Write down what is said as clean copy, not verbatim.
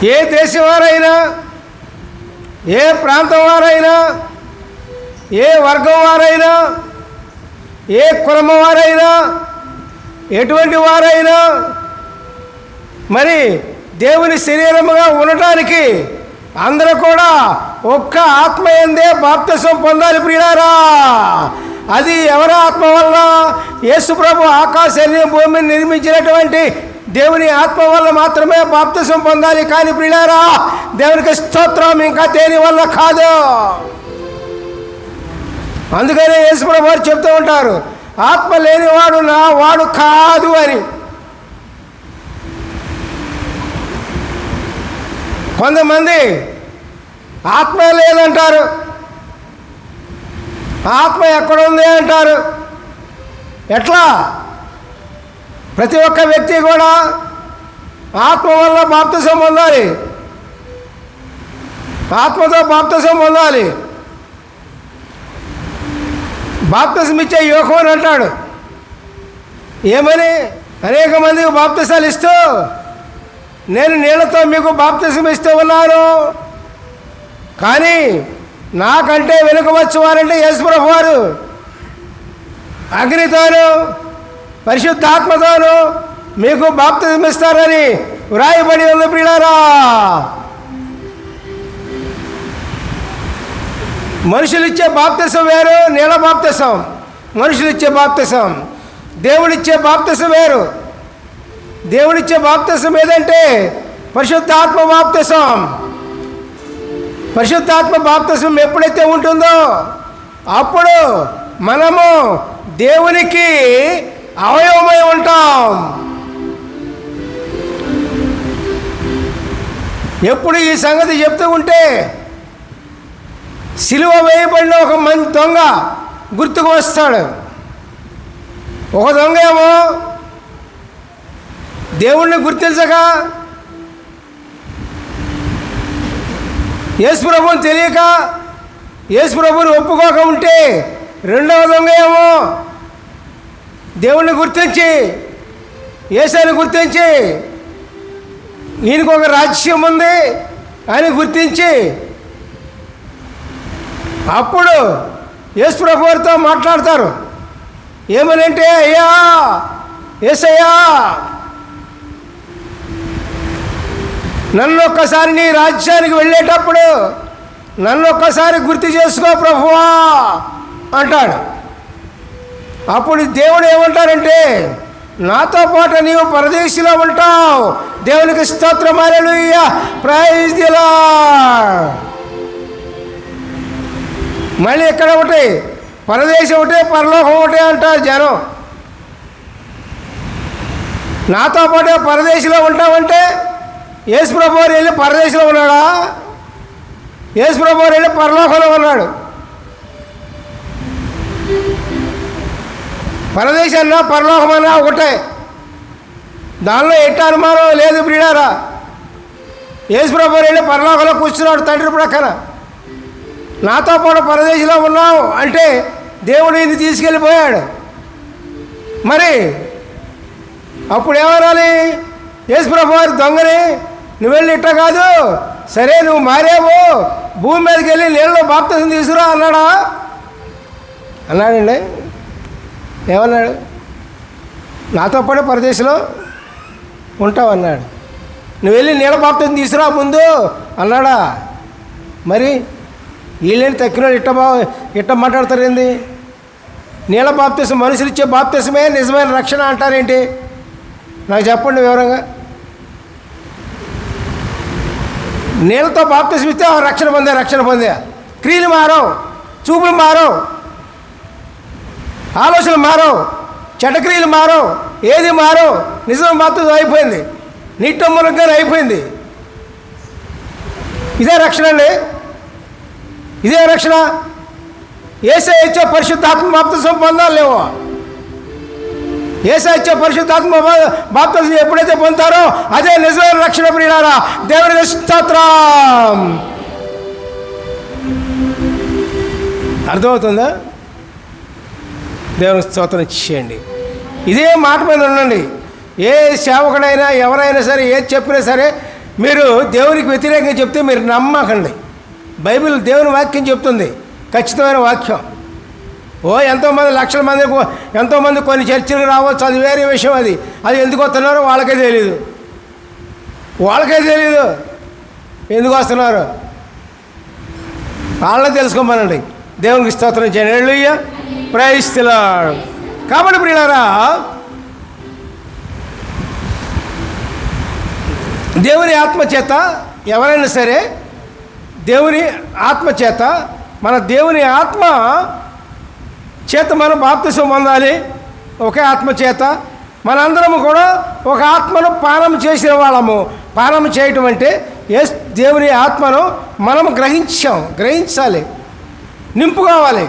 ఏ దేశం వారైనా, ఏ ప్రాంతం వారైనా, ఏ వర్గం వారైనా, ఏ కులం వారైనా, ఎటువంటి వారైనా మరి దేవుని శరీరముగా ఉండటానికి అందరూ కూడా ఒక్క ఆత్మయందే బాప్తిసం పొందాలి ప్రియులారా. అది ఎవరి ఆత్మ వల్ల? యేసు ప్రభు ఆకాశాన్ని భూమిని నిర్మించినటువంటి దేవుని ఆత్మ వల్ల మాత్రమే బాప్తిసం పొందాలి. కానీ ప్రియులారా, దేవునికి స్తోత్రం, ఇంకా దేని వల్ల కాదు. అందుకనే యేసు ప్రభు వారు చెప్తూ ఉంటారు, ఆత్మ లేనివాడు నా వాడు కాదు అని. కొంతమంది ఆత్మ లేదంటారు, ఆత్మ ఎక్కడుంది అంటారు. ఎట్లా? ప్రతి ఒక్క వ్యక్తి కూడా ఆత్మ వల్ల బాప్తిసం పొందాలి, ఆత్మతో బాప్తిసం పొందాలి. బాప్తిసం ఇచ్చే యోహోను అంటాడు. ఏమని? అనేక మందికి బాప్తిసాలు ఇస్తూ, నేను నీళ్లతో మీకు బాప్తిసం ఇస్తూ ఉన్నాను, కానీ నాకంటే వెనుకవచ్చు వారంటే యేసు ప్రభు వారు అగ్నితోనూ పరిశుద్ధాత్మతోనూ మీకు బాప్తిసం ఇస్తారని వ్రాయబడి ఉంది ప్రియులారా. మనుషులిచ్చే బాప్తిసం వేరు, నీళ్ళ బాప్తిసం. మనుషులిచ్చే బాప్తిసం, దేవుడిచ్చే బాప్తిసం వేరు. దేవుడిచ్చే బాప్తిసం ఏదంటే పరిశుద్ధాత్మ బాప్తిసం. పరిశుద్ధాత్మ బాప్తిసం ఎప్పుడైతే ఉంటుందో అప్పుడు మనము దేవునికి అవయవమై ఉంటాం. ఎప్పుడు ఈ సంగతి చెప్తూ ఉంటే సిలువ వేయబడిన ఒక మంచి దొంగ గుర్తుకు వస్తాడు. ఒక దొంగ ఏమో దేవుణ్ణి గుర్తించక, యేసు ప్రభువుని తెలియక, యేసు ప్రభువుని ఒప్పుకోక ఉంటే, రెండవ దొంగ ఏమో దేవుణ్ణి గుర్తించి, యేసుని గుర్తించి, ఈయనకు ఒక రాజ్యం ఉంది అని గుర్తించి, అప్పుడు యేసు ప్రభు వారితో మాట్లాడతారు. ఏమనంటే, అయ్యా యేసయ్యా, నన్ను ఒక్కసారి నీ రాజ్యానికి వెళ్ళేటప్పుడు నన్ను ఒక్కసారి గుర్తు చేసుకో ప్రభువా అంటాడు. అప్పుడు దేవుడు ఏమంటారంటే, నాతో పాటు నీవు పరదేశిలో ఉంటావు. దేవునికి స్తోత్రం, హల్లెలూయా, ప్రైజ్ ది లార్డ్. మళ్ళీ ఇక్కడ ఒకటి పరదేశం ఒకటే, పరలోకం ఒకటే అంటారు జనం. నాతో పాటు పరదేశిలో ఉంటామంటే యేసు ప్రభు వారు వెళ్ళి పరదేశంలో ఉన్నాడా? యేసు ప్రభు వారు వెళ్ళి పరలోకంలో ఉన్నాడు. పరదేశన్నా పరలోకమన్నా ఒకటే, దానిలో ఎట్ట అనుమానం లేదు ప్రియులారా. యేసు ప్రభు వారు వెళ్ళి పరలోకంలో కూర్చున్నాడు తండ్రి ప్రక్కన. నాతో పాటు పరదేశంలో ఉన్నావు అంటే దేవుడు ఈయన్ని తీసుకెళ్ళిపోయాడు. మరి అప్పుడు ఏమనాలి? యేసు ప్రభు వారి దొంగని, నువ్వు వెళ్ళి ఇట్ట కాదు, సరే నువ్వు మారేవు, భూమి మీదకి వెళ్ళి నీళ్ళలో బాప్తిసం తీసుకురా అన్నాడా? అన్నాడండి. ఏమన్నాడు? నాతో పాటు పరదేశంలో ఉంటావు అన్నాడు. నువ్వు వెళ్ళి నీళ్ళ బాప్తిసం తీసుకురా ముందు అన్నాడా? మరి వీళ్ళని తక్కిన ఇట్ట మాట్లాడతారు ఏంది? నీళ్ళ బాప్తిసం, మనుషులు ఇచ్చే బాప్తిసమే నిజమైన రక్షణ అంటారేంటి? నాకు చెప్పండి వివరంగా. నీళ్ళతో బాప్తిసం ఇస్తే రక్షణ పొందే. క్రియలు మారవు, చూపులు మారవు, ఆలోచనలు మారవు, చెడ్డక్రియలు మారవు, ఏది మారవు. నిజం బాప్తిసం అయిపోయింది, నీటి మూలంగానే అయిపోయింది. ఇదే రక్షణ అండి, ఇదే రక్షణ. యేసయ్య ఇచ్చే పరిశుద్ధాత్మ బాప్తిసం పొందాలి లేవో. యేసయ్య ఇచ్చే పరిశుద్ధాత్మ బాప్తిసం ఎప్పుడైతే పొందుతారో అదే నిజమైన రక్షణ ప్రియులారా. దేవునికి స్తోత్రం. అర్థమవుతుందా? దేవునికి స్తోత్రం ఇచ్చేయండి. ఇదే మాట మీద ఉండండి. ఏ సేవకుడైనా ఎవరైనా సరే ఏది చెప్పినా సరే మీరు దేవునికి వ్యతిరేకంగా చెప్తే మీరు నమ్మకండి. బైబిల్ దేవుని వాక్యం చెప్తుంది, ఖచ్చితమైన వాక్యం. ఎంతోమంది లక్షల మంది, ఎంతోమంది కొన్ని చర్చలకు రావచ్చు, అది వేరే విషయం. అది ఎందుకు వస్తున్నారో వాళ్ళకే తెలియదు ఎందుకు వస్తున్నారు, వాళ్ళని తెలుసుకోమనండి. దేవునికి స్తోత్రం చేయండి. హల్లెలూయా, ప్రైజ్ ది లార్డ్. కాబట్టి ప్రియులారా, దేవుని ఆత్మ చేత ఎవరైనా సరే, దేవుని ఆత్మ చేత, మన దేవుని ఆత్మ చేత మనం బాప్తిసం పొందాలి. ఒకే ఆత్మ చేత మనందరము కూడా ఒక ఆత్మను పానం చేసిన వాళ్ళము. పానం చేయటం అంటే దేవుని ఆత్మను మనం గ్రహించాలి, నింపు కావాలి.